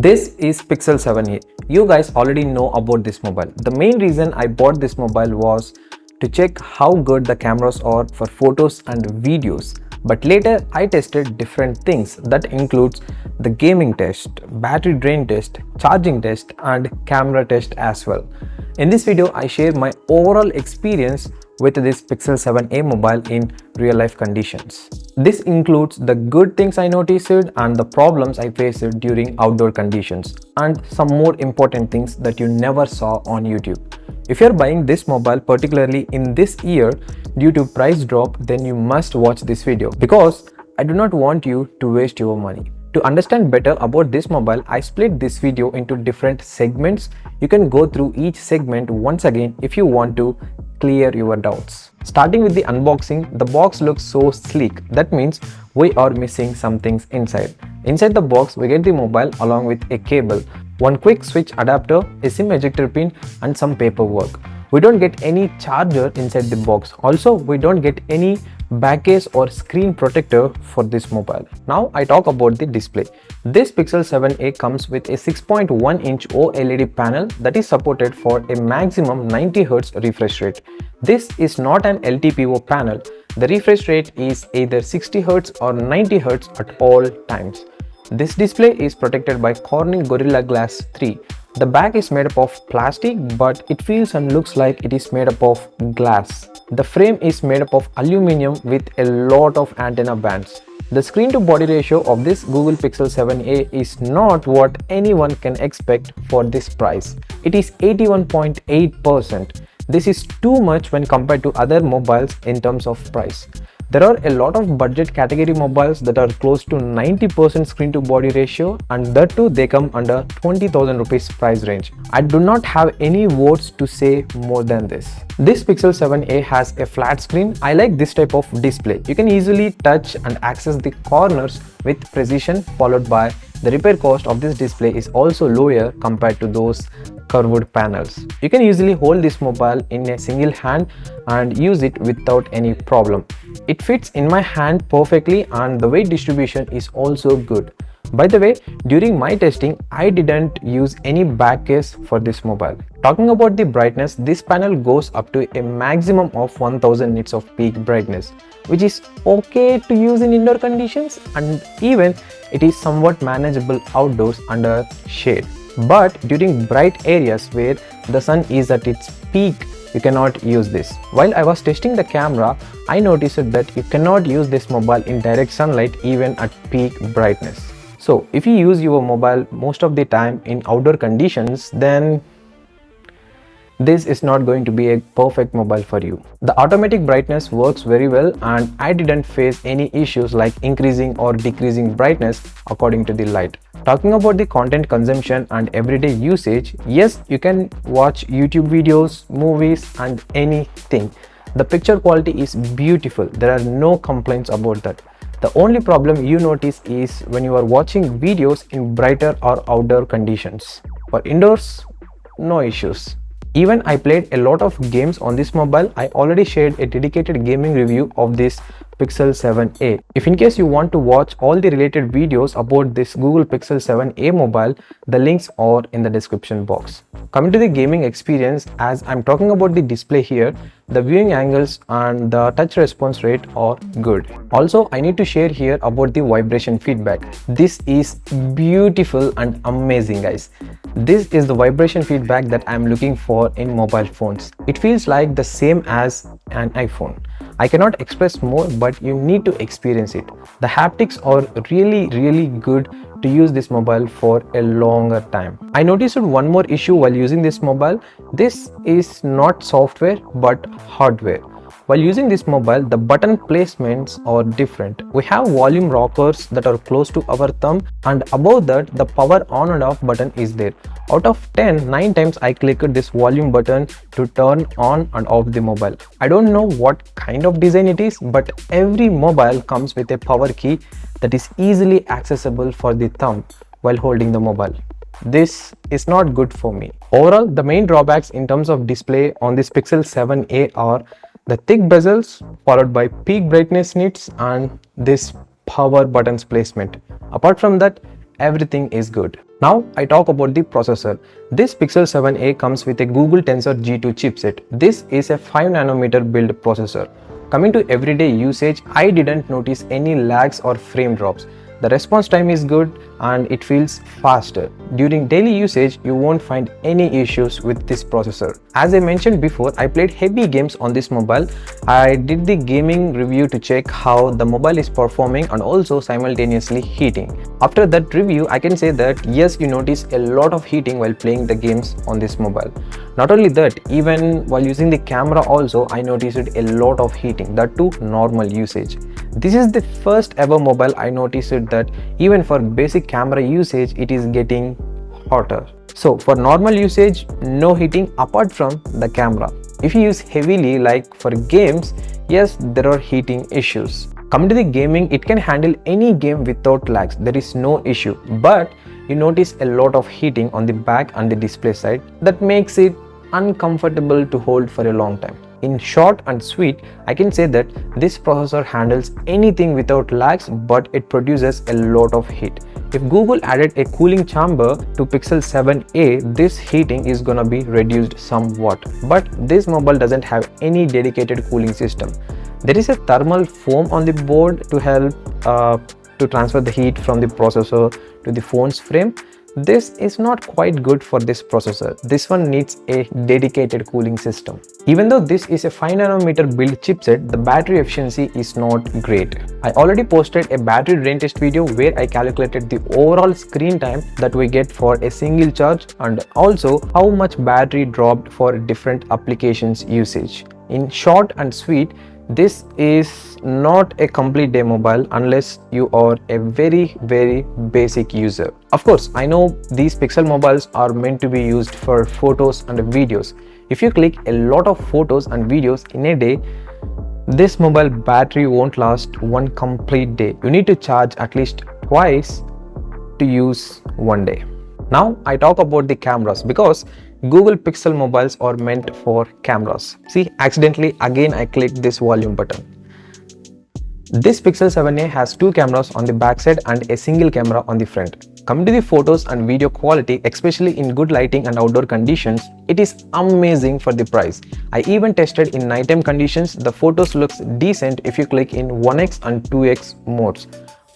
This is Pixel 7a. You guys already know about this mobile. The main reason I bought this mobile was to check how good the cameras are for photos and videos. But later I tested different things that includes the gaming test, battery drain test, charging test and camera test as well. In this video I share my overall experience with this Pixel 7a mobile in real life conditions. This includes the good things I noticed and the problems I faced during outdoor conditions and some more important things that you never saw on YouTube. If you're buying this mobile particularly in this year due to price drop, then you must watch this video because I do not want you to waste your money. To understand better about this mobile, I split this video into different segments. You can go through each segment once again if you want to clear your doubts. Starting with the unboxing, the box looks so sleek. That means we are missing some things inside. Inside the box, we get the mobile along with a cable, one quick switch adapter, a SIM ejector pin and some paperwork. We don't get any charger inside the box. Also, we don't get any back case or screen protector for this mobile. Now I talk about the display. This Pixel 7a comes with a 6.1-inch OLED panel that is supported for a maximum 90Hz refresh rate. This is not an LTPO panel. The refresh rate is either 60Hz or 90Hz at all times. This display is protected by Corning Gorilla Glass 3. The back is made up of plastic, but it feels and looks like it is made up of glass. The frame is made up of aluminum with a lot of antenna bands. The screen to body ratio of this Google Pixel 7a is not what anyone can expect for this price. It is 81.8%. This is too much when compared to other mobiles in terms of price. There are a lot of budget category mobiles that are close to 90% screen to body ratio, and that too they come under 20,000 rupees price range. I do not have any words to say more than this. This Pixel 7a has a flat screen. I like this type of display. You can easily touch and access the corners with precision, followed by the repair cost of this display is also lower compared to those curved panels. You can easily hold this mobile in a single hand and use it without any problem. It fits in my hand perfectly and the weight distribution is also good. By the way, during my testing, I didn't use any back case for this mobile. Talking about the brightness, this panel goes up to a maximum of 1000 nits of peak brightness, which is okay to use in indoor conditions and even it is somewhat manageable outdoors under shade. But during bright areas where the sun is at its peak, you cannot use this. While I was testing the camera, I noticed that you cannot use this mobile in direct sunlight even at peak brightness. So if you use your mobile most of the time in outdoor conditions, then this is not going to be a perfect mobile for you. The automatic brightness works very well and I didn't face any issues like increasing or decreasing brightness according to the light. Talking about the content consumption and everyday usage, yes, you can watch YouTube videos, movies and anything. The picture quality is beautiful. There are no complaints about that. The only problem you notice is when you are watching videos in brighter or outdoor conditions. For indoors, no issues. Even I played a lot of games on this mobile. I already shared a dedicated gaming review of this Pixel 7a. If in case you want to watch all the related videos about this Google Pixel 7a mobile, the links are in the description box. Coming to the gaming experience, as I'm talking about the display here, the viewing angles and the touch response rate are good. Also, I need to share here about the vibration feedback. This is beautiful and amazing, guys. This is the vibration feedback that I'm looking for in mobile phones. It feels like the same as an iPhone. I cannot express more, but you need to experience it. The haptics are really good to use this mobile for a longer time. I noticed one more issue while using this mobile. This is not software but hardware. While using this mobile, the button placements are different. We have volume rockers that are close to our thumb, and above that the power on and off button is there. Out of 10, 9 times I clicked this volume button to turn on and off the mobile. I don't know what kind of design it is, but every mobile comes with a power key that is easily accessible for the thumb while holding the mobile. This is not good for me. Overall, the main drawbacks in terms of display on this Pixel 7a are the thick bezels followed by peak brightness nits and this power buttons placement. Apart from that, everything is good. Now I talk about the processor. This Pixel 7a comes with a Google Tensor G2 chipset. This is a 5nm build processor. Coming to everyday usage, I didn't notice any lags or frame drops. The response time is good and it feels faster. During daily usage, you won't find any issues with this processor. As I mentioned before, I played heavy games on this mobile. I did the gaming review to check how the mobile is performing and also simultaneously heating. After that review, I can say that yes, you notice a lot of heating while playing the games on this mobile. Not only that, even while using the camera also, I noticed a lot of heating, that too normal usage. This is the first ever mobile I noticed that even for basic camera usage, it is getting hotter. So for normal usage, no heating apart from the camera. If you use heavily like for games, yes, there are heating issues. Coming to the gaming, it can handle any game without lags. There is no issue, but you notice a lot of heating on the back and the display side that makes it uncomfortable to hold for a long time. In short and sweet, I can say that this processor handles anything without lags, but it produces a lot of heat. If Google added a cooling chamber to Pixel 7a, this heating is gonna be reduced somewhat. But this mobile doesn't have any dedicated cooling system. There is a thermal foam on the board to help to transfer the heat from the processor to the phone's frame. This is not quite good for this processor. This one needs a dedicated cooling system. Even though this is a 5nm build chipset, the battery efficiency is not great. I already posted a battery drain test video where I calculated the overall screen time that we get for a single charge and also how much battery dropped for different applications usage. In short and sweet, this is not a complete day mobile unless you are a very basic user. Of course, I know these Pixel mobiles are meant to be used for photos and videos. If you click a lot of photos and videos in a day, this mobile battery won't last one complete day. You need to charge at least twice to use one day. Now I talk about the cameras because Google Pixel mobiles are meant for cameras. See, accidentally again I clicked this volume button. This Pixel 7a has two cameras on the backside and a single camera on the front. Coming to the photos and video quality, especially in good lighting and outdoor conditions, it is amazing for the price. I even tested in nighttime conditions. The photos looks decent if you click in 1x and 2x modes.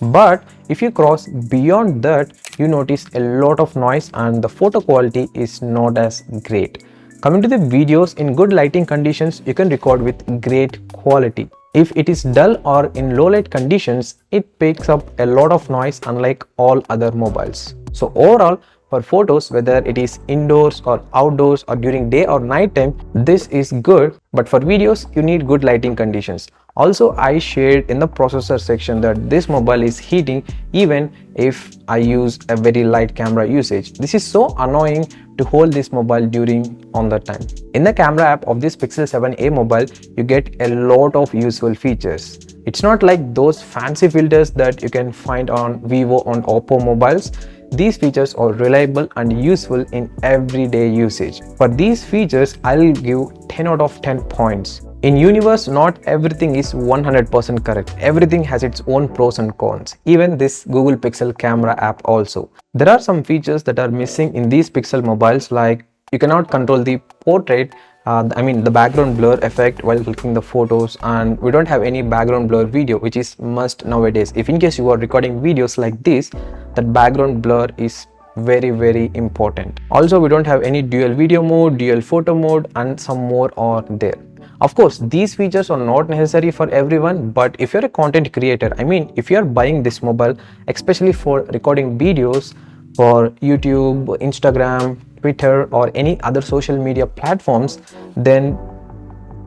But if you cross beyond that, you notice a lot of noise and the photo quality is not as great. Coming to the videos, in good lighting conditions, you can record with great quality. If it is dull or in low light conditions, it picks up a lot of noise unlike all other mobiles. So overall, for photos, whether it is indoors or outdoors or during day or night time, this is good. But for videos, you need good lighting conditions. Also, I shared in the processor section that this mobile is heating even if I use a very light camera usage. This is so annoying to hold this mobile during on that time. In the camera app of this Pixel 7a mobile, you get a lot of useful features. It's not like those fancy filters that you can find on Vivo and Oppo mobiles. These features are reliable and useful in everyday usage. For these features, I'll give 10 out of 10 points. In universe, not everything is 100% correct. Everything has its own pros and cons. Even this Google Pixel camera app also. There are some features that are missing in these Pixel mobiles, like you cannot control the portrait, the background blur effect while clicking the photos, and we don't have any background blur video, which is must nowadays. If in case you are recording videos like this, that background blur is very important. Also, we don't have any dual video mode, dual photo mode, and some more are there. Of course, these features are not necessary for everyone, but if you're a content creator, if you're buying this mobile, especially for recording videos for YouTube, Instagram, Twitter, or any other social media platforms, then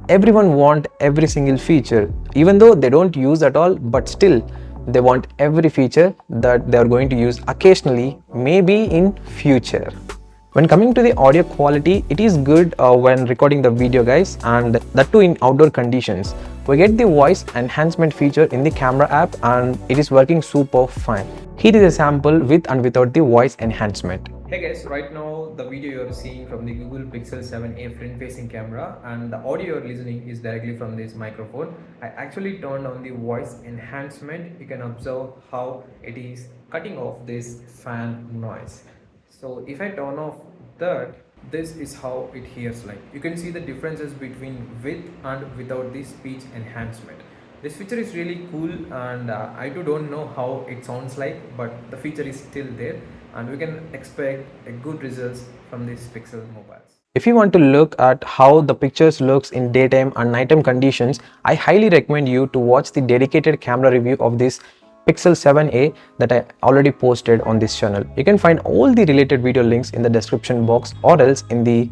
everyone want every single feature. Even though they don't use at all, but still they want every feature that they are going to use occasionally, maybe in future. When coming to the audio quality, it is good when recording the video, guys, and that too in outdoor conditions. We get the voice enhancement feature in the camera app and it is working super fine. Here is a sample with and without the voice enhancement. Hey guys, right now the video you are seeing from the Google Pixel 7a front facing camera, and the audio you are listening is directly from this microphone. I actually turned on the voice enhancement. You can observe how it is cutting off this fan noise. So if I turn off that, this is how it hears like. You can see the differences between with and without the speech enhancement. This feature is really cool, and I too don't know how it sounds like, but the feature is still there and we can expect a good results from these Pixel mobiles. If you want to look at how the pictures looks in daytime and nighttime conditions, I highly recommend you to watch the dedicated camera review of this Pixel 7a that I already posted on this channel. You can find all the related video links in the description box or else in the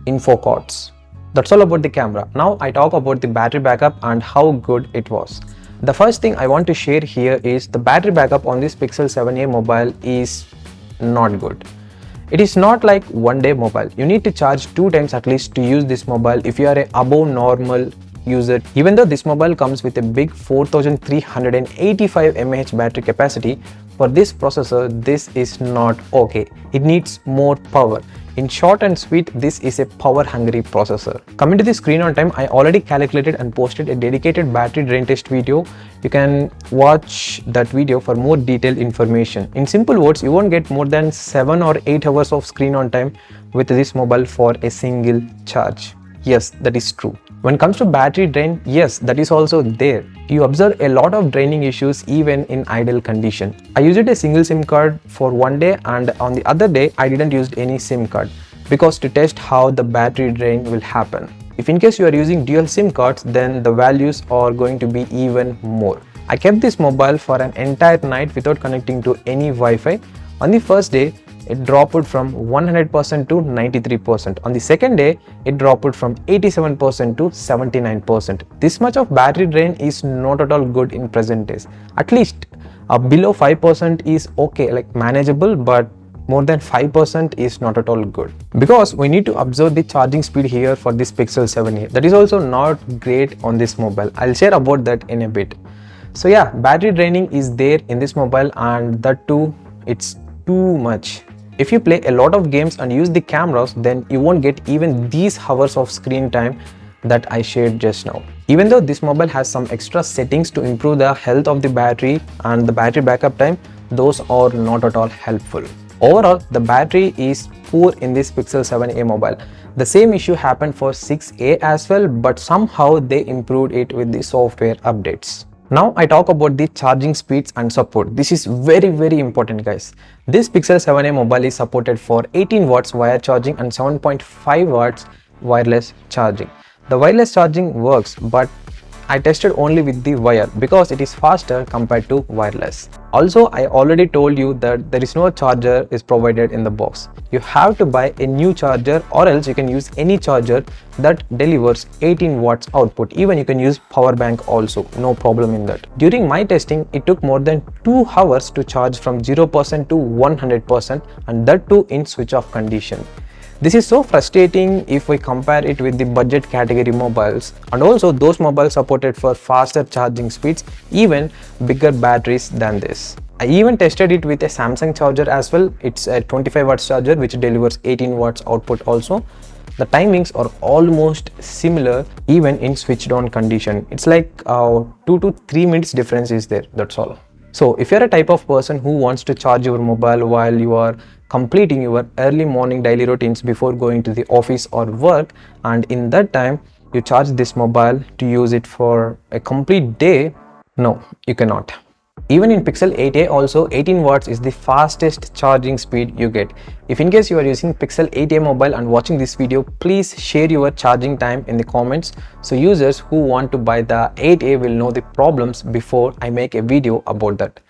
info cards. That's all about the camera. Now I talk about the battery backup and how good it was. The first thing I want to share here is the battery backup on this Pixel 7a mobile is not good. It is not like one day mobile. You need to charge 2 times at least to use this mobile if you are a above normal user. Even though this mobile comes with a big 4385 mAh battery capacity, for this processor this is not okay. It needs more power. In short and sweet, this is a power hungry processor. Coming to the screen on time, I already calculated and posted a dedicated battery drain test video. You can watch that video for more detailed information. In simple words, you won't get more than 7 or 8 hours of screen on time with this mobile for a single charge. Yes, that is true. When it comes to battery drain, yes, that is also there. You observe a lot of draining issues even in idle condition. I used a single SIM card for one day, and on the other day I didn't use any SIM card because to test how the battery drain will happen. If in case you are using dual SIM cards, then the values are going to be even more. I kept this mobile for an entire night without connecting to any Wi-Fi. On the first day, it dropped from 100% to 93%. On the second day, it dropped from 87% to 79%. This much of battery drain is not at all good in present days. At least below 5% is okay, like manageable, but more than 5% is not at all good. Because we need to observe the charging speed here for this Pixel 7a. That is also not great on this mobile. I'll share about that in a bit. So yeah, battery draining is there in this mobile, and that too, it's too much. If you play a lot of games and use the cameras, then you won't get even these hours of screen time that I shared just now. Even though this mobile has some extra settings to improve the health of the battery and the battery backup time, those are not at all helpful. Overall, the battery is poor in this Pixel 7a mobile. The same issue happened for 6a as well, but somehow they improved it with the software updates. Now I talk about the charging speeds and support. This is very important, guys. This Pixel 7a mobile is supported for 18 watts wire charging and 7.5 watts wireless charging. The wireless charging works, but I tested only with the wire because it is faster compared to wireless. Also, I already told you that there is no charger is provided in the box. You have to buy a new charger, or else you can use any charger that delivers 18 watts output. Even you can use power bank also, no problem in that. During my testing, it took more than 2 hours to charge from 0% to 100%, and that too in switch off condition. This is so frustrating if we compare it with the budget category mobiles, and also those mobiles supported for faster charging speeds, even bigger batteries than this. I even tested it with a Samsung charger as well. It's a 25 watts charger which delivers 18 watts output also. The timings are almost similar even in switched on condition. It's like 2 to 3 minutes difference is there, that's all. So if you're a type of person who wants to charge your mobile while you are completing your early morning daily routines before going to the office or work, and in that time you charge this mobile to use it for a complete day, no, you cannot. Even in Pixel 8a also 18 watts is the fastest charging speed you get. If in case you are using Pixel 8a mobile and watching this video, please share your charging time in the comments so users who want to buy the 8a will know the problems before I make a video about that.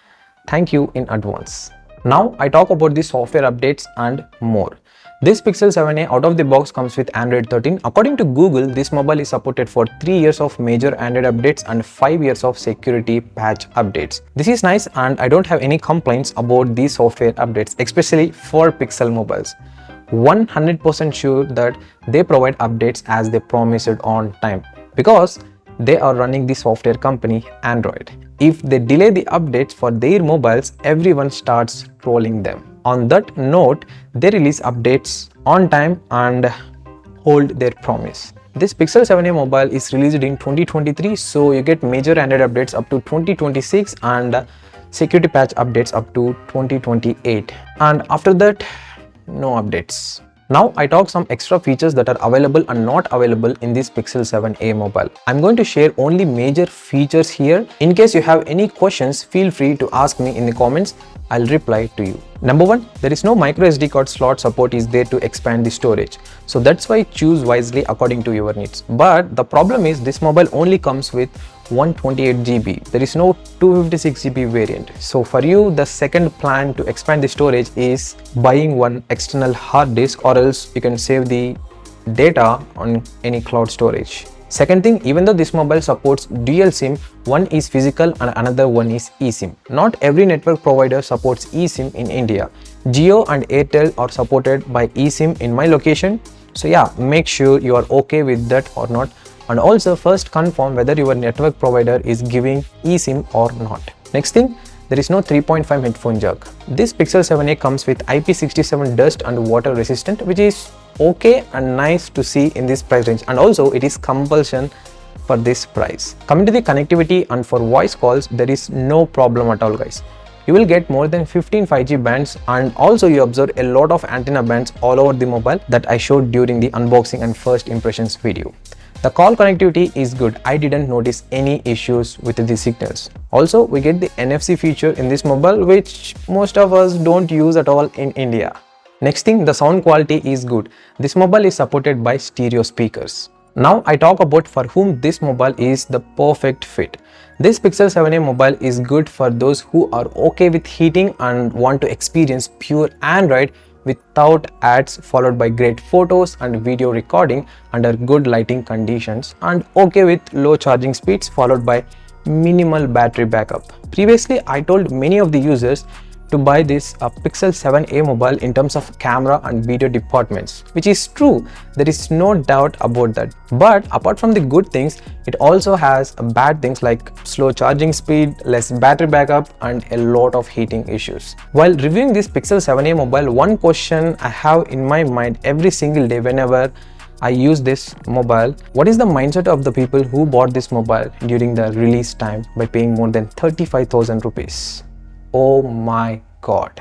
Thank you in advance. Now I talk about the software updates and more. This Pixel 7a out of the box comes with Android 13. According to Google, this mobile is supported for 3 years of major Android updates and 5 years of security patch updates. This is nice, and I don't have any complaints about these software updates, especially for Pixel mobiles. 100% sure that they provide updates as they promised on time, because they are running the software company Android. If they delay the updates for their mobiles, everyone starts trolling them. On that note, they release updates on time and hold their promise. This Pixel 7a mobile is released in 2023, so you get major Android updates up to 2026 and security patch updates up to 2028, and after that, no updates. Now I talk some extra features that are available and not available in this Pixel 7a mobile. I'm going to share only major features here. In case you have any questions, feel free to ask me in the comments. I'll reply to you. Number one, there is no micro SD card slot support is there to expand the storage. So that's why choose wisely according to your needs. But the problem is this mobile only comes with 128 GB. There is no 256 GB variant. So for you, the second plan to expand the storage is buying one external hard disk, or else you can save the data on any cloud storage. Second thing, even though this mobile supports dual SIM, one is physical and another one is eSIM. Not every network provider supports eSIM in India. Jio and Airtel are supported by eSIM in my location. So yeah, make sure you are okay with that or not. And also first confirm whether your network provider is giving eSIM or not. Next thing, there is no 3.5 headphone jack. This Pixel 7a comes with IP67 dust and water resistant, which is okay and nice to see in this price range, and also it is compulsion for this price. Coming to the connectivity and for voice calls, there is no problem at all, guys. You will get more than 15 5G bands, and also you observe a lot of antenna bands all over the mobile that I showed during the unboxing and first impressions video. The call connectivity is good. I didn't notice any issues with the signals. Also, we get the NFC feature in this mobile, which most of us don't use at all in India. Next thing, the sound quality is good. This mobile is supported by stereo speakers. Now I talk about for whom this mobile is the perfect fit. This Pixel 7a mobile is good for those who are okay with heating and want to experience pure Android without ads, followed by great photos and video recording under good lighting conditions, and okay with low charging speeds followed by minimal battery backup. Previously, I told many of the users to buy this Pixel 7a mobile in terms of camera and video departments, which is true. There is no doubt about that. But apart from the good things, it also has bad things like slow charging speed, less battery backup, and a lot of heating issues. While reviewing this Pixel 7a mobile, one question I have in my mind every single day whenever I use this mobile: what is the mindset of the people who bought this mobile during the release time by paying more than 35,000 rupees? Oh my god.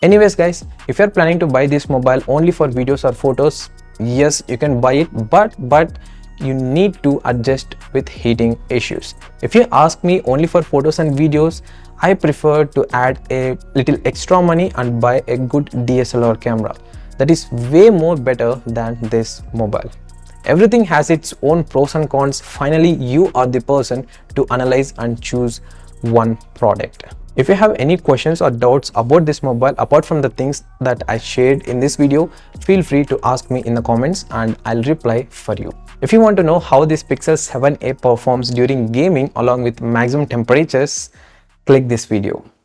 Anyways guys, if you're planning to buy this mobile only for videos or photos, yes, you can buy it, but you need to adjust with heating issues. If you ask me, only for photos and videos, I prefer to add a little extra money and buy a good DSLR camera. That is way more better than this mobile. Everything has its own pros and cons. Finally, you are the person to analyze and choose one product. If you have any questions or doubts about this mobile apart from the things that I shared in this video, feel free to ask me in the comments and I'll reply for you. If you want to know how this Pixel 7a performs during gaming along with maximum temperatures, click this video.